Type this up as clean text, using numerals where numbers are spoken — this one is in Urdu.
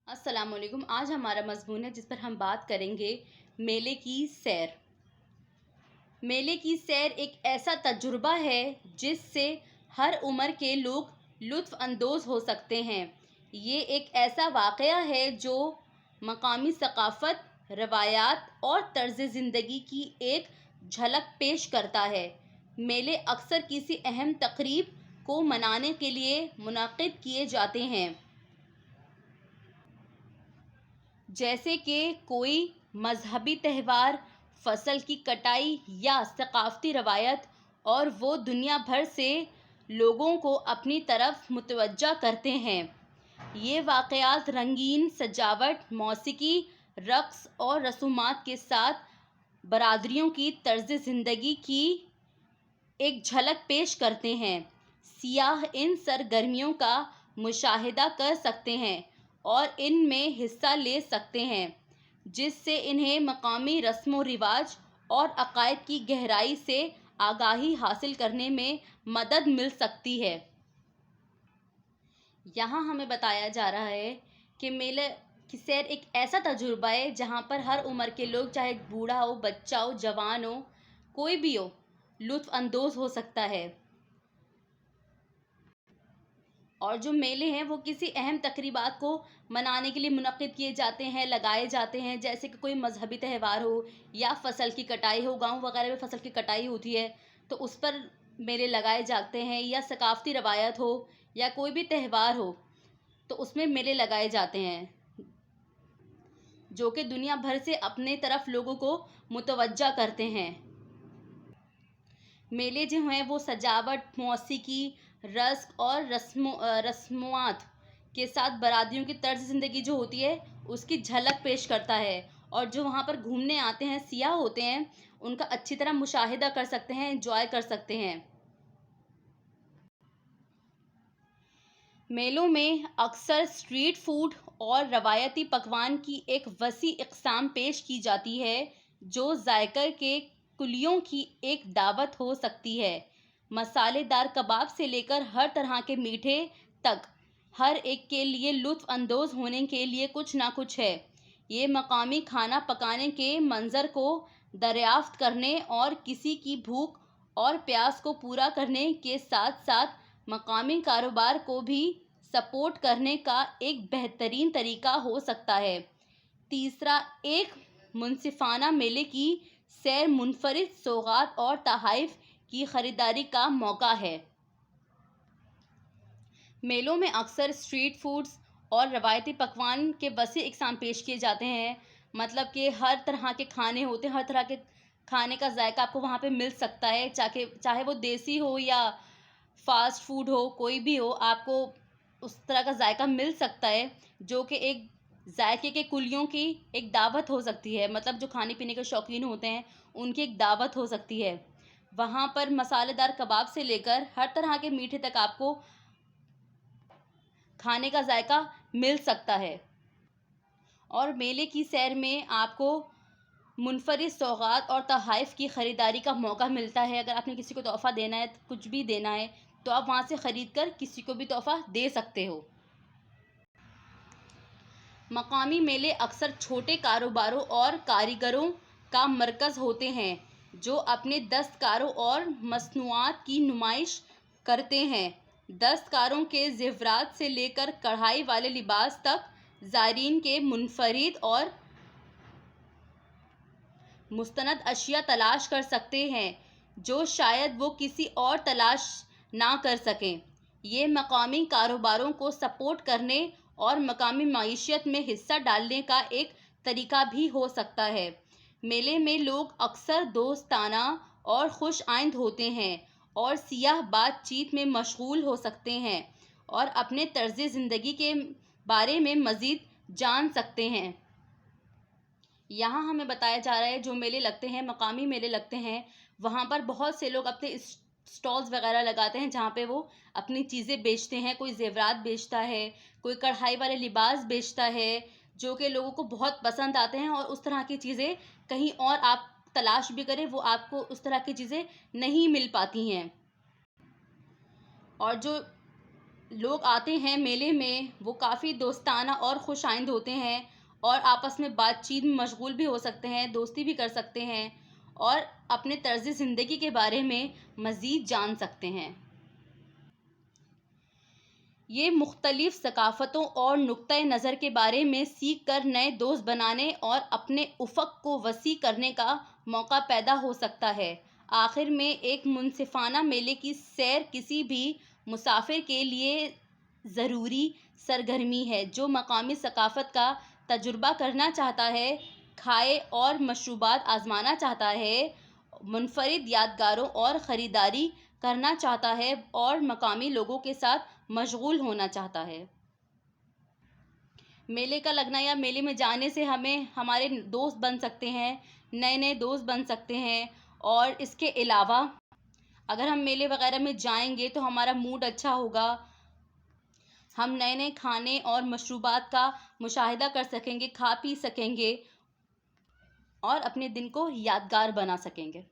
السلام علیکم۔ آج ہمارا مضمون ہے جس پر ہم بات کریں گے میلے کی سیر۔ میلے کی سیر ایک ایسا تجربہ ہے جس سے ہر عمر کے لوگ لطف اندوز ہو سکتے ہیں۔ یہ ایک ایسا واقعہ ہے جو مقامی ثقافت، روایات اور طرز زندگی کی ایک جھلک پیش کرتا ہے۔ میلے اکثر کسی اہم تقریب کو منانے کے لیے منعقد کیے جاتے ہیں، جیسے کہ کوئی مذہبی تہوار، فصل کی کٹائی یا ثقافتی روایت، اور وہ دنیا بھر سے لوگوں کو اپنی طرف متوجہ کرتے ہیں۔ یہ واقعات رنگین سجاوٹ، موسیقی، رقص اور رسومات کے ساتھ برادریوں کی طرز زندگی کی ایک جھلک پیش کرتے ہیں۔ سیاح ان سرگرمیوں کا مشاہدہ کر سکتے ہیں اور ان میں حصہ لے سکتے ہیں، جس سے انہیں مقامی رسم و رواج اور عقائد کی گہرائی سے آگاہی حاصل کرنے میں مدد مل سکتی ہے۔ یہاں ہمیں بتایا جا رہا ہے کہ میلے کی سیر ایک ایسا تجربہ ہے جہاں پر ہر عمر کے لوگ، چاہے بوڑھا ہو، بچہ ہو، جوان ہو، کوئی بھی ہو، لطف اندوز ہو سکتا ہے۔ اور جو میلے ہیں وہ کسی اہم تقریبات کو منانے کے لیے منعقد کیے جاتے ہیں، لگائے جاتے ہیں، جیسے کہ کوئی مذہبی تہوار ہو یا فصل کی کٹائی ہو۔ گاؤں وغیرہ میں فصل کی کٹائی ہوتی ہے تو اس پر میلے لگائے جاتے ہیں، یا ثقافتی روایت ہو یا کوئی بھی تہوار ہو تو اس میں میلے لگائے جاتے ہیں، جو کہ دنیا بھر سے اپنے طرف لوگوں کو متوجہ کرتے ہیں۔ میلے جو ہیں وہ سجاوٹ، موسیقی، رقص اور رسومات کے ساتھ برادریوں کی طرز زندگی جو ہوتی ہے اس کی جھلک پیش کرتا ہے، اور جو وہاں پر گھومنے آتے ہیں، سیاح ہوتے ہیں، ان کا اچھی طرح مشاہدہ کر سکتے ہیں، انجوائے کر سکتے ہیں۔ میلوں میں اکثر اسٹریٹ فوڈ اور روایتی پکوان کی ایک وسیع اقسام پیش کی جاتی ہے، جو ذائقہ کے کلیوں کی ایک دعوت ہو سکتی ہے۔ مسالے دار کباب سے لے کر ہر طرح کے میٹھے تک، ہر ایک کے لیے لطف اندوز ہونے کے لیے کچھ نہ کچھ ہے۔ یہ مقامی کھانا پکانے کے منظر کو دریافت کرنے اور کسی کی بھوک اور پیاس کو پورا کرنے کے ساتھ ساتھ مقامی کاروبار کو بھی سپورٹ کرنے کا ایک بہترین طریقہ ہو سکتا ہے۔ تیسرا، ایک منصفانہ میلے کی سیر منفرد سوغات اور تحائف کی خریداری کا موقع ہے۔ میلوں میں اکثر اسٹریٹ فوڈز اور روایتی پکوان کے وسیع اقسام پیش کیے جاتے ہیں، مطلب کہ ہر طرح کے کھانے ہوتے ہیں، ہر طرح کے کھانے کا ذائقہ آپ کو وہاں پہ مل سکتا ہے، چاہے وہ دیسی ہو یا فاسٹ فوڈ ہو، کوئی بھی ہو، آپ کو اس طرح کا ذائقہ مل سکتا ہے، جو کہ ایک ذائقے کے کلیوں کی ایک دعوت ہو سکتی ہے، مطلب جو کھانے پینے کے شوقین ہوتے ہیں ان کی ایک دعوت ہو سکتی ہے۔ وہاں پر مسالے دار کباب سے لے کر ہر طرح کے میٹھے تک آپ کو کھانے کا ذائقہ مل سکتا ہے۔ اور میلے کی سیر میں آپ کو منفرد سوغات اور تحائف کی خریداری کا موقع ملتا ہے۔ اگر آپ نے کسی کو تحفہ دینا ہے، کچھ بھی دینا ہے، تو آپ وہاں سے خرید کر کسی کو بھی تحفہ دے سکتے ہو۔ مقامی میلے اکثر چھوٹے کاروباروں اور کاریگروں کا مرکز ہوتے ہیں، جو اپنے دستکاروں اور مصنوعات کی نمائش کرتے ہیں۔ دستکاروں کے زیورات سے لے کر کڑھائی والے لباس تک، زائرین کے منفرد اور مستند اشیاء تلاش کر سکتے ہیں جو شاید وہ کسی اور تلاش نہ کر سکیں۔ یہ مقامی کاروباروں کو سپورٹ کرنے اور مقامی معیشت میں حصہ ڈالنے کا ایک طریقہ بھی ہو سکتا ہے۔ میلے میں لوگ اکثر دوستانہ اور خوش آئند ہوتے ہیں، اور سیاح بات چیت میں مشغول ہو سکتے ہیں اور اپنے طرز زندگی کے بارے میں مزید جان سکتے ہیں۔ یہاں ہمیں بتایا جا رہا ہے جو میلے لگتے ہیں، مقامی میلے لگتے ہیں، وہاں پر بہت سے لوگ اپنے اسٹالز وغیرہ لگاتے ہیں جہاں پہ وہ اپنی چیزیں بیچتے ہیں۔ کوئی زیورات بیچتا ہے، کوئی کڑھائی والے لباس بیچتا ہے، جو کہ لوگوں کو بہت پسند آتے ہیں، اور اس طرح کی چیزیں کہیں اور آپ تلاش بھی کریں وہ آپ کو اس طرح کی چیزیں نہیں مل پاتی ہیں۔ اور جو لوگ آتے ہیں میلے میں وہ کافی دوستانہ اور خوش آئند ہوتے ہیں اور آپس میں بات چیت میں مشغول بھی ہو سکتے ہیں، دوستی بھی کر سکتے ہیں اور اپنے طرز زندگی کے بارے میں مزید جان سکتے ہیں۔ یہ مختلف ثقافتوں اور نقطۂ نظر کے بارے میں سیکھ کر نئے دوست بنانے اور اپنے افق کو وسیع کرنے کا موقع پیدا ہو سکتا ہے۔ آخر میں ایک منصفانہ میلے کی سیر کسی بھی مسافر کے لیے ضروری سرگرمی ہے جو مقامی ثقافت کا تجربہ کرنا چاہتا ہے، کھائے اور مشروبات آزمانا چاہتا ہے، منفرد یادگاروں اور خریداری کرنا چاہتا ہے اور مقامی لوگوں کے ساتھ مشغول ہونا چاہتا ہے۔ میلے کا لگنا یا میلے میں جانے سے ہمیں ہمارے دوست بن سکتے ہیں، نئے نئے دوست بن سکتے ہیں، اور اس کے علاوہ اگر ہم میلے وغیرہ میں جائیں گے تو ہمارا موڈ اچھا ہوگا، ہم نئے نئے کھانے اور مشروبات کا مشاہدہ کر سکیں گے، کھا پی سکیں گے اور اپنے دن کو یادگار بنا سکیں گے۔